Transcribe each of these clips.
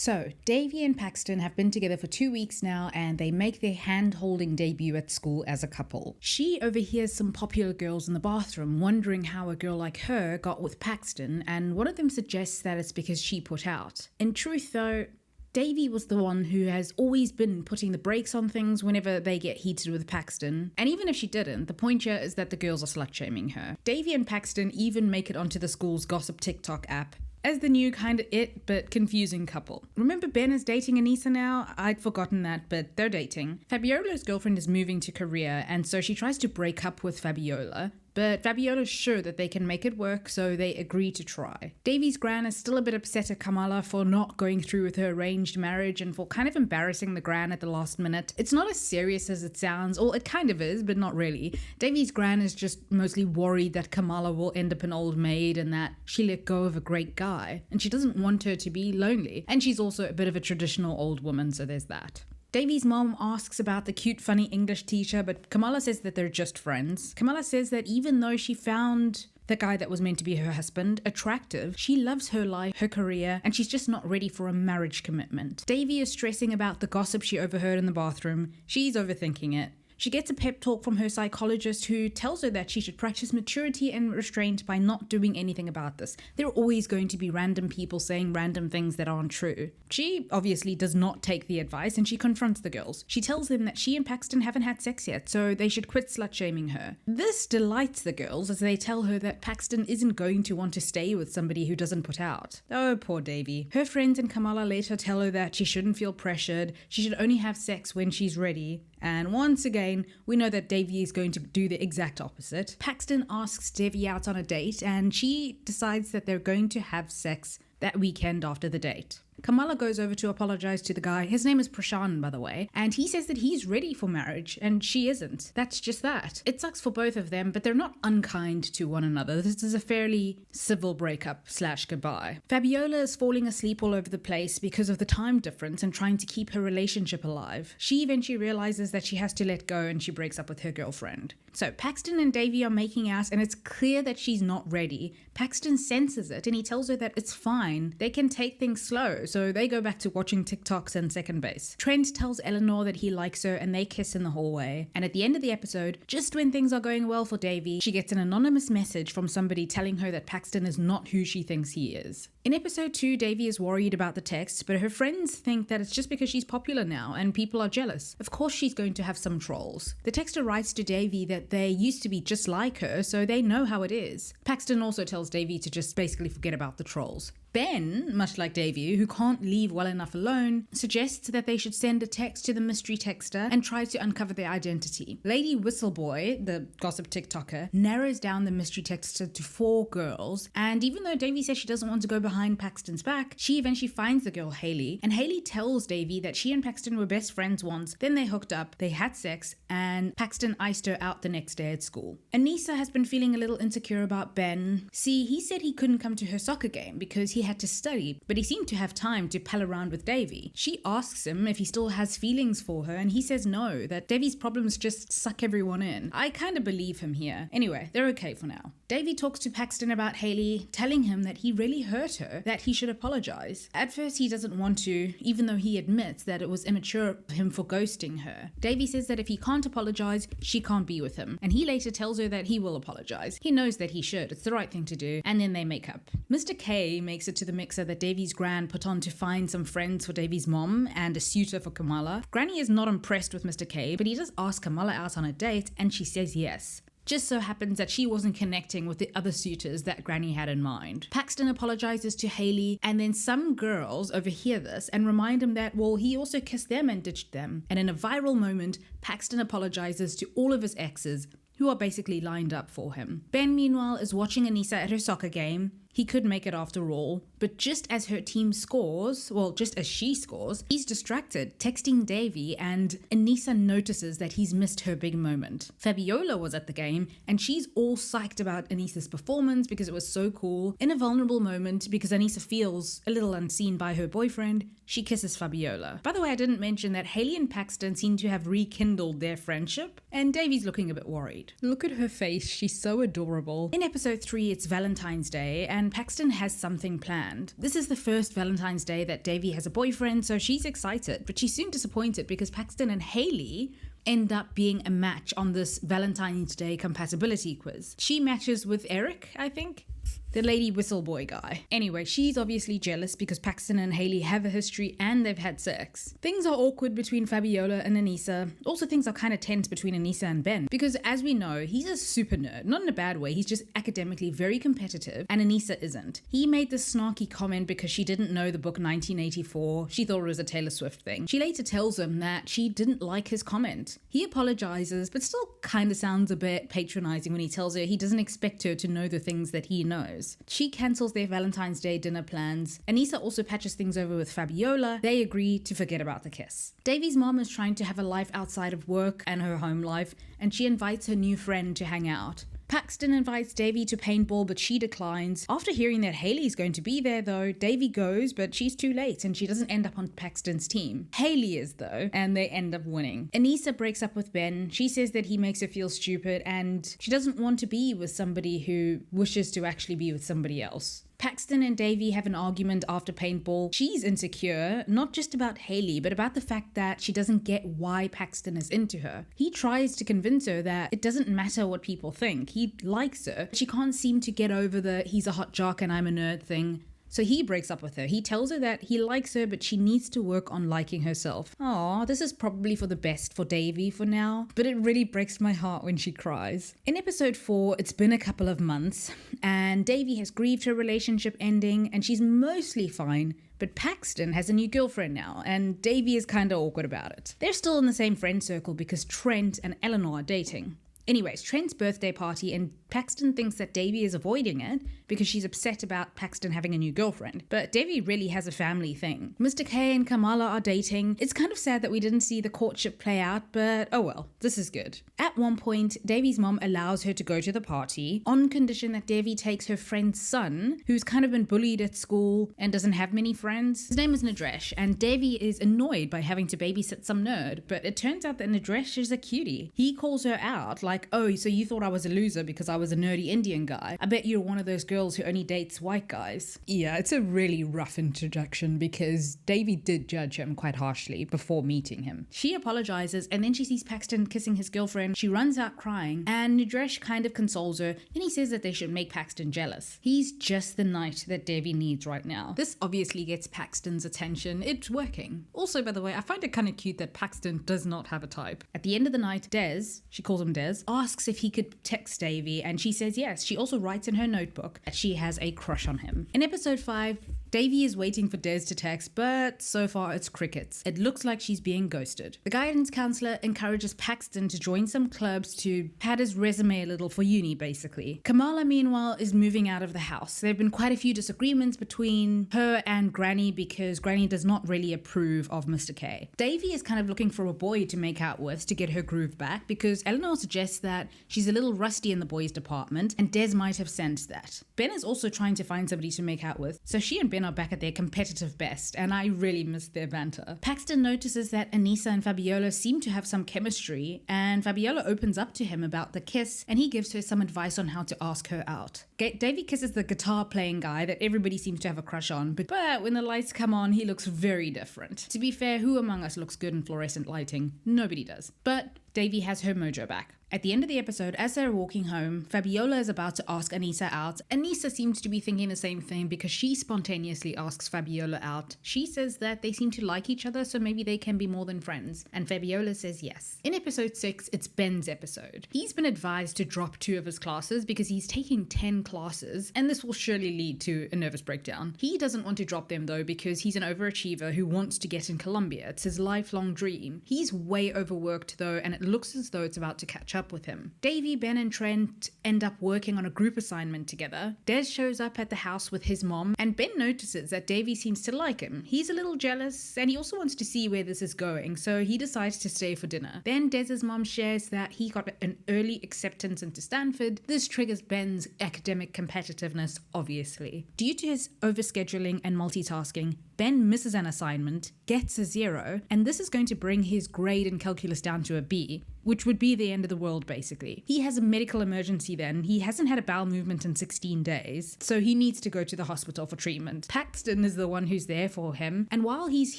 So, Davy and Paxton have been together for 2 weeks now and they make their hand-holding debut at school as a couple. She overhears some popular girls in the bathroom wondering how a girl like her got with Paxton, and one of them suggests that it's because she put out. In truth though, Davy was the one who has always been putting the brakes on things whenever they get heated with Paxton. And even if she didn't, the point here is that the girls are slut-shaming her. Davy and Paxton even make it onto the school's gossip TikTok app as the new kind of it but confusing couple. Remember Ben is dating Anissa now? I'd forgotten that, but they're dating. Fabiola's girlfriend is moving to Korea, and so she tries to break up with Fabiola. But Fabiola's sure that they can make it work, so they agree to try. Davy's gran is still a bit upset at Kamala for not going through with her arranged marriage and for kind of embarrassing the gran at the last minute. It's not as serious as it sounds, or it kind of is, but not really. Davy's gran is just mostly worried that Kamala will end up an old maid and that she let go of a great guy, and she doesn't want her to be lonely. And she's also a bit of a traditional old woman, so there's that. Davy's mom asks about the cute, funny English teacher, but Kamala says that they're just friends. Kamala says that even though she found the guy that was meant to be her husband attractive, she loves her life, her career, and she's just not ready for a marriage commitment. Davy is stressing about the gossip she overheard in the bathroom. She's overthinking it. She gets a pep talk from her psychologist who tells her that she should practice maturity and restraint by not doing anything about this. There are always going to be random people saying random things that aren't true. She obviously does not take the advice and she confronts the girls. She tells them that she and Paxton haven't had sex yet, so they should quit slut-shaming her. This delights the girls as they tell her that Paxton isn't going to want to stay with somebody who doesn't put out. Oh, poor Davy. Her friends and Kamala later tell her that she shouldn't feel pressured, she should only have sex when she's ready. And once again, we know that Davy is going to do the exact opposite. Paxton asks Davy out on a date and she decides that they're going to have sex that weekend after the date. Kamala goes over to apologize to the guy. His name is Prashan, by the way, and he says that he's ready for marriage, and she isn't. That's just that. It sucks for both of them, but they're not unkind to one another. This is a fairly civil breakup / goodbye. Fabiola is falling asleep all over the place because of the time difference and trying to keep her relationship alive. She eventually realizes that she has to let go and she breaks up with her girlfriend. So Paxton and Davy are making out and it's clear that she's not ready. Paxton senses it and he tells her that it's fine. They can take things slow. So they go back to watching TikToks and second base. Trent tells Eleanor that he likes her and they kiss in the hallway. And at the end of the episode, just when things are going well for Davy, she gets an anonymous message from somebody telling her that Paxton is not who she thinks he is. In episode 2, Davy is worried about the text, but her friends think that it's just because she's popular now and people are jealous. Of course she's going to have some trolls. The texter writes to Davy that they used to be just like her, so they know how it is. Paxton also tells Davy to just basically forget about the trolls. Ben, much like Davy, who can't leave well enough alone, suggests that they should send a text to the mystery texter and try to uncover their identity. Lady Whistleboy, the gossip TikToker, narrows down the mystery texter to 4 girls, and even though Davy says she doesn't want to go behind Paxton's back, she eventually finds the girl Hayley, and Hayley tells Davy that she and Paxton were best friends once, then they hooked up, they had sex, and Paxton iced her out the next day at school. Anissa has been feeling a little insecure about Ben. See, he said he couldn't come to her soccer game because he had to study, but he seemed to have time to pal around with Davy. She asks him if he still has feelings for her, and he says no, that Davy's problems just suck everyone in. I kind of believe him here. Anyway, they're okay for now. Davy talks to Paxton about Hayley, telling him that he really hurt her, that he should apologize. At first he doesn't want to, even though he admits that it was immature of him for ghosting her. Davy says that if he can't apologize, she can't be with him, and he later tells her that he will apologize. He knows that he should, it's the right thing to do, and then they make up. Mr. K makes it to the mixer that Davy's gran put on to find some friends for Davy's mom and a suitor for Kamala. Granny is not impressed with Mr. K, but he does ask Kamala out on a date, and she says yes. Just so happens that she wasn't connecting with the other suitors that Granny had in mind. Paxton apologizes to Hayley, and then some girls overhear this and remind him that, well, he also kissed them and ditched them. And in a viral moment, Paxton apologizes to all of his exes, who are basically lined up for him. Ben, meanwhile, is watching Anissa at her soccer game. He could make it after all, but just as her team scores, well, just as she scores, he's distracted, texting Davy, and Anissa notices that he's missed her big moment. Fabiola was at the game, and she's all psyched about Anissa's performance because it was so cool. In a vulnerable moment, because Anissa feels a little unseen by her boyfriend, she kisses Fabiola. By the way, I didn't mention that Hayley and Paxton seem to have rekindled their friendship, and Davy's looking a bit worried. Look at her face, she's so adorable. In episode 3, it's Valentine's Day, and Paxton has something planned. This is the first Valentine's Day that Davy has a boyfriend, so she's excited, but she's soon disappointed because Paxton and Haley end up being a match on this Valentine's Day compatibility quiz. She matches with Eric, I think. The lady whistle boy guy. Anyway, she's obviously jealous because Paxton and Haley have a history and they've had sex. Things are awkward between Fabiola and Anissa. Also, things are kind of tense between Anissa and Ben because, as we know, he's a super nerd. Not in a bad way, he's just academically very competitive, and Anissa isn't. He made this snarky comment because she didn't know the book 1984. She thought it was a Taylor Swift thing. She later tells him that she didn't like his comment. He apologizes, but still kind of sounds a bit patronizing when he tells her he doesn't expect her to know the things that he knows. She cancels their Valentine's Day dinner plans. Anissa also patches things over with Fabiola. They agree to forget about the kiss. Davy's mom is trying to have a life outside of work and her home life, and she invites her new friend to hang out. Paxton invites Davy to paintball, but she declines. After hearing that Haley's going to be there though, Davy goes, but she's too late and she doesn't end up on Paxton's team. Haley is though, and they end up winning. Anissa breaks up with Ben. She says that he makes her feel stupid and she doesn't want to be with somebody who wishes to actually be with somebody else. Paxton and Davy have an argument after paintball. She's insecure, not just about Haley, but about the fact that she doesn't get why Paxton is into her. He tries to convince her that it doesn't matter what people think. He likes her. She can't seem to get over the he's a hot jock and I'm a nerd thing. So he breaks up with her. He tells her that he likes her, but she needs to work on liking herself. Aw, this is probably for the best for Davy for now, but it really breaks my heart when she cries. In episode 4, it's been a couple of months, and Davy has grieved her relationship ending, and she's mostly fine. But Paxton has a new girlfriend now, and Davy is kinda awkward about it. They're still in the same friend circle because Trent and Eleanor are dating. Anyways, Trent's birthday party, and Paxton thinks that Davy is avoiding it because she's upset about Paxton having a new girlfriend. But Davy really has a family thing. Mr. K and Kamala are dating. It's kind of sad that we didn't see the courtship play out, but oh well, this is good. At one point, Davy's mom allows her to go to the party on condition that Davy takes her friend's son, who's kind of been bullied at school and doesn't have many friends. His name is Nadresh, and Davy is annoyed by having to babysit some nerd, but it turns out that Nadresh is a cutie. He calls her out like, oh, so you thought I was a loser because I was a nerdy Indian guy? I bet you're one of those girls who only dates white guys. Yeah, it's a really rough introduction because Davy did judge him quite harshly before meeting him. She apologizes and then she sees Paxton kissing his girlfriend. She runs out crying and Nadresh kind of consoles her and he says that they should make Paxton jealous. He's just the knight that Davy needs right now. This obviously gets Paxton's attention. It's working. Also, by the way, I find it kind of cute that Paxton does not have a type. At the end of the night, Des, she calls him Des, asks if he could text Davy and she says yes. She also writes in her notebook that she has a crush on him. In episode 5, Davy is waiting for Des to text, but so far it's crickets. It looks like she's being ghosted. The guidance counselor encourages Paxton to join some clubs to pad his resume a little for uni, basically. Kamala, meanwhile, is moving out of the house. There have been quite a few disagreements between her and Granny because Granny does not really approve of Mr. K. Davy is kind of looking for a boy to make out with to get her groove back because Eleanor suggests that she's a little rusty in the boys' department and Des might have sensed that. Ben is also trying to find somebody to make out with, so she and Ben are back at their competitive best, and I really miss their banter. Paxton notices that Anissa and Fabiola seem to have some chemistry, and Fabiola opens up to him about the kiss, and he gives her some advice on how to ask her out. Davy kisses the guitar-playing guy that everybody seems to have a crush on, but when the lights come on, he looks very different. To be fair, who among us looks good in fluorescent lighting? Nobody does. But Davy has her mojo back. At the end of the episode, as they're walking home, Fabiola is about to ask Anissa out. Anissa seems to be thinking the same thing because she spontaneously asks Fabiola out. She says that they seem to like each other, so maybe they can be more than friends. And Fabiola says yes. In episode 6, it's Ben's episode. He's been advised to drop 2 of his classes because he's taking 10 classes, and this will surely lead to a nervous breakdown. He doesn't want to drop them though because he's an overachiever who wants to get in Columbia. It's his lifelong dream. He's way overworked though, and it looks as though it's about to catch up with him. Davy, Ben and Trent end up working on a group assignment together. Des shows up at the house with his mom and Ben notices that Davy seems to like him. He's a little jealous and he also wants to see where this is going, so he decides to stay for dinner. Then Des's mom shares that he got an early acceptance into Stanford. This triggers Ben's academic competitiveness, obviously. Due to his overscheduling and multitasking, Ben misses an assignment, gets a 0, and this is going to bring his grade in calculus down to a B. which would be the end of the world basically. He has a medical emergency then. He hasn't had a bowel movement in 16 days, so he needs to go to the hospital for treatment. Paxton is the one who's there for him, and while he's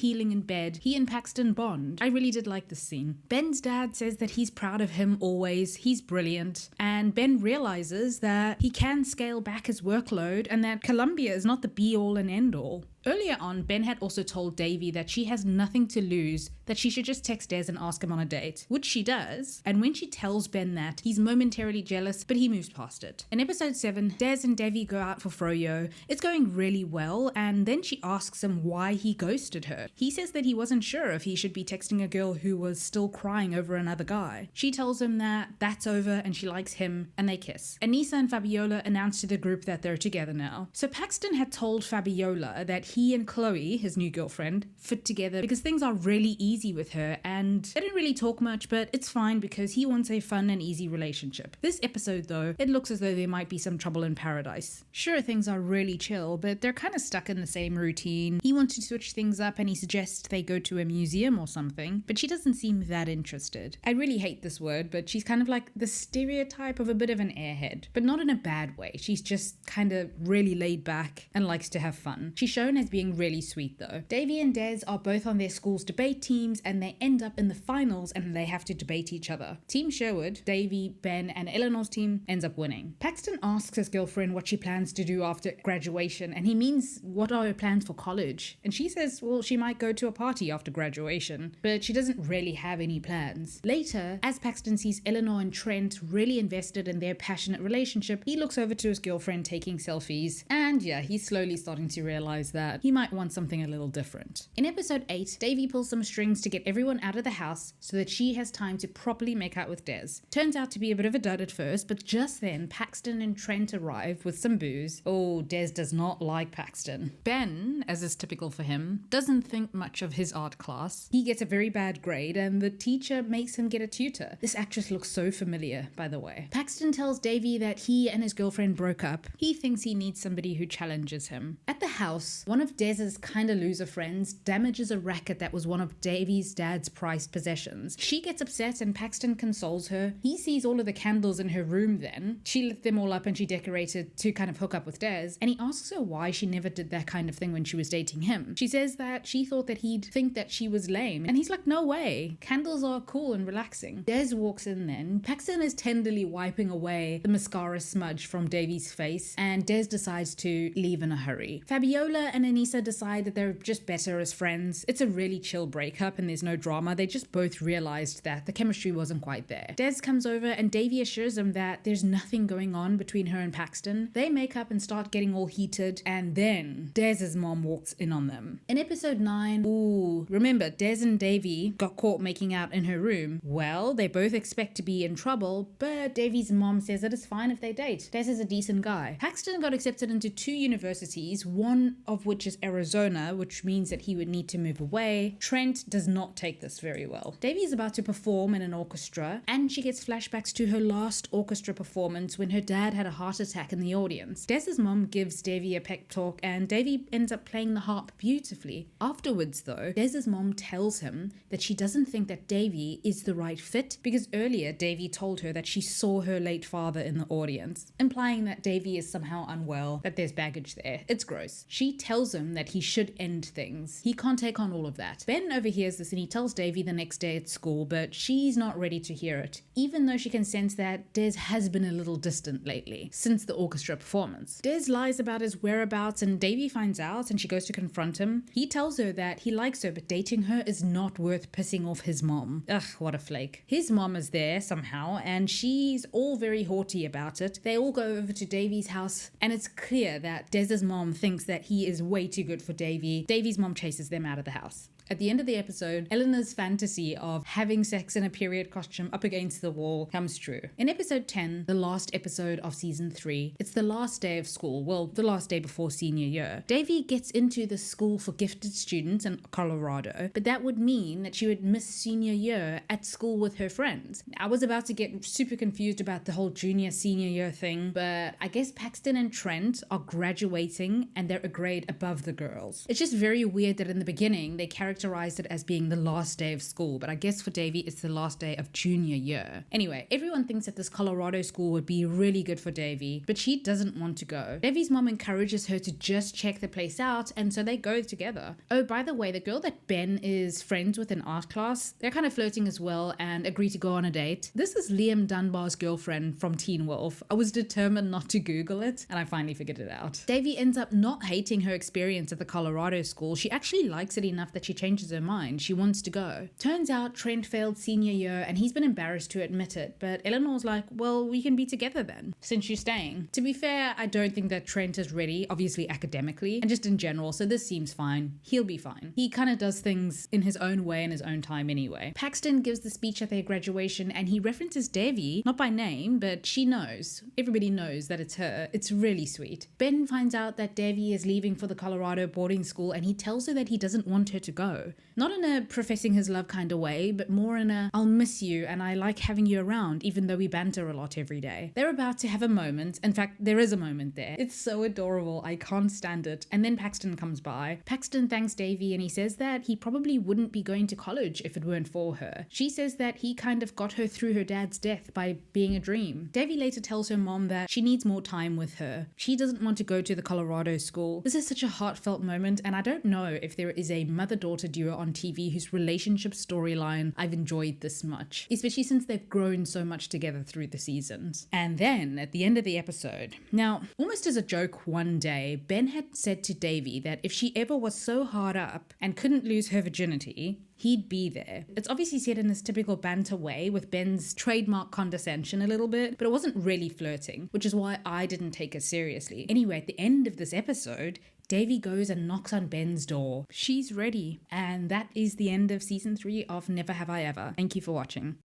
healing in bed, he and Paxton bond. I really did like this scene. Ben's dad says that he's proud of him always, he's brilliant, and Ben realizes that he can scale back his workload and that Columbia is not the be-all and end-all. Earlier on, Ben had also told Davy that she has nothing to lose, that she should just text Des and ask him on a date, which she does, and when she tells Ben that, he's momentarily jealous, but he moves past it. In episode 7, Des and Devi go out for froyo. It's going really well, and then she asks him why he ghosted her. He says that he wasn't sure if he should be texting a girl who was still crying over another guy. She tells him that that's over and she likes him, and they kiss. Anissa and Fabiola announce to the group that they're together now. So Paxton had told Fabiola that he and Chloe, his new girlfriend, fit together because things are really easy with her, and they don't really talk much, but it's fine because he wants a fun and easy relationship. This episode though, it looks as though there might be some trouble in paradise. Sure, things are really chill, but they're kind of stuck in the same routine. He wants to switch things up and he suggests they go to a museum or something, but she doesn't seem that interested. I really hate this word, but she's kind of like the stereotype of a bit of an airhead, but not in a bad way. She's just kind of really laid back and likes to have fun. She's shown as being really sweet though. Davy and Des are both on their school's debate teams and they end up in the finals and they have to debate each other. Team Sherwood, Davy, Ben and Eleanor's team ends up winning. Paxton asks his girlfriend what she plans to do after graduation, and he means what are her plans for college, and she says well she might go to a party after graduation, but she doesn't really have any plans. Later, as Paxton sees Eleanor and Trent really invested in their passionate relationship, he looks over to his girlfriend taking selfies, and yeah, he's slowly starting to realize that he might want something a little different. In episode 8, Davy pulls some strings to get everyone out of the house so that she has time to properly make out with Des. Turns out to be a bit of a dud at first, but just then Paxton and Trent arrive with some booze. Oh, Des does not like Paxton. Ben, as is typical for him, doesn't think much of his art class. He gets a very bad grade and the teacher makes him get a tutor. This actress looks so familiar, by the way. Paxton tells Davy that he and his girlfriend broke up. He thinks he needs somebody who challenges him. At the house, one of Des's kinda loser friends damages a racket that was one of Davy's dad's prized possessions. She gets upset and Paxton consoles her. He sees all of the candles in her room then. She lit them all up and she decorated to kind of hook up with Des, and he asks her why she never did that kind of thing when she was dating him. She says that she thought that he'd think that she was lame, and he's like, no way. Candles are cool and relaxing. Des walks in then. Paxton is tenderly wiping away the mascara smudge from Davy's face, and Des decides to leave in a hurry. Fabiola and Anissa decide that they're just better as friends. It's a really chill breakup and there's no drama. They just both realized that the chemistry wasn't quite there. Des comes over and Davy assures him that there's nothing going on between her and Paxton. They make up and start getting all heated, and then Des's mom walks in on them. In episode 9, remember Des and Davy got caught making out in her room. Well, they both expect to be in trouble, but Davy's mom says that it's fine if they date. Des is a decent guy. Paxton got accepted into 2 universities, one of which is Arizona, which means that he would need to move away. Trent does not take this very well. Davy is about to perform in an orchestra, and she gets flashbacks to her last orchestra performance when her dad had a heart attack in the audience. Des's mom gives Davy a pep talk, and Davy ends up playing the harp beautifully. Afterwards, though, Des's mom tells him that she doesn't think that Davy is the right fit because earlier Davy told her that she saw her late father in the audience, implying that Davy is somehow unwell, that there's baggage there. It's gross. She tells him that he should end things. He can't take on all of that. Ben overhears this and he tells Davy the next day at school, but she's not ready to hear it, even though she can sense that Des has been a little distant lately, since the orchestra performance. Des lies about his whereabouts and Davy finds out and she goes to confront him. He tells her that he likes her, but dating her is not worth pissing off his mom. Ugh, what a flake. His mom is there somehow and she's all very haughty about it. They all go over to Davy's house and it's clear that Des's mom thinks that he is way too good for Davy. Davy's mom chases them out of the house. At the end of the episode, Eleanor's fantasy of having sex in a period costume up against the wall comes true. In episode 10, the last episode of season 3, it's the last day of school, well, the last day before senior year. Davy gets into the school for gifted students in Colorado, but that would mean that she would miss senior year at school with her friends. I was about to get super confused about the whole junior-senior year thing, but I guess Paxton and Trent are graduating and they're a grade above the girls. It's just very weird that in the beginning, they characterized it as being the last day of school, but I guess for Davy, it's the last last day of junior year. Anyway, everyone thinks that this Colorado school would be really good for Davy, but she doesn't want to go. Davy's mom encourages her to just check the place out, and so they go together. Oh, by the way, the girl that Ben is friends with in art class, they're kind of flirting as well and agree to go on a date. This is Liam Dunbar's girlfriend from Teen Wolf. I was determined not to Google it, and I finally figured it out. Davy ends up not hating her experience at the Colorado school. She actually likes it enough that she changes her mind. She wants to go. Turns out Trent failed senior year and he's been embarrassed to admit it, but Eleanor's like, well, we can be together then, since you're staying. To be fair, I don't think that Trent is ready, obviously academically, and just in general, so this seems fine. He'll be fine. He kind of does things in his own way in his own time anyway. Paxton gives the speech at their graduation and he references Davy, not by name, but she knows. Everybody knows that it's her. It's really sweet. Ben finds out that Davy is leaving for the Colorado boarding school and he tells her that he doesn't want her to go. Not in a professing his love kind of way, but more in a, I'll miss you and I like having you around even though we banter a lot every day. They're about to have a moment. In fact, there is a moment there. It's so adorable. I can't stand it. And then Paxton comes by. Paxton thanks Davy and he says that he probably wouldn't be going to college if it weren't for her. She says that he kind of got her through her dad's death by being a dream. Davy later tells her mom that she needs more time with her. She doesn't want to go to the Colorado school. This is such a heartfelt moment, and I don't know if there is a mother-daughter duo on TV whose relationship storyline I've enjoyed this much, especially since they've grown so much together through the seasons. And then at the end of the episode, now almost as a joke one day, Ben had said to Davy that if she ever was so hard up and couldn't lose her virginity, he'd be there. It's obviously said in this typical banter way with Ben's trademark condescension a little bit, but it wasn't really flirting, which is why I didn't take it seriously. Anyway, at the end of this episode, Davy goes and knocks on Ben's door. She's ready. And that is the end of season 3 of Never Have I Ever. Thank you for watching.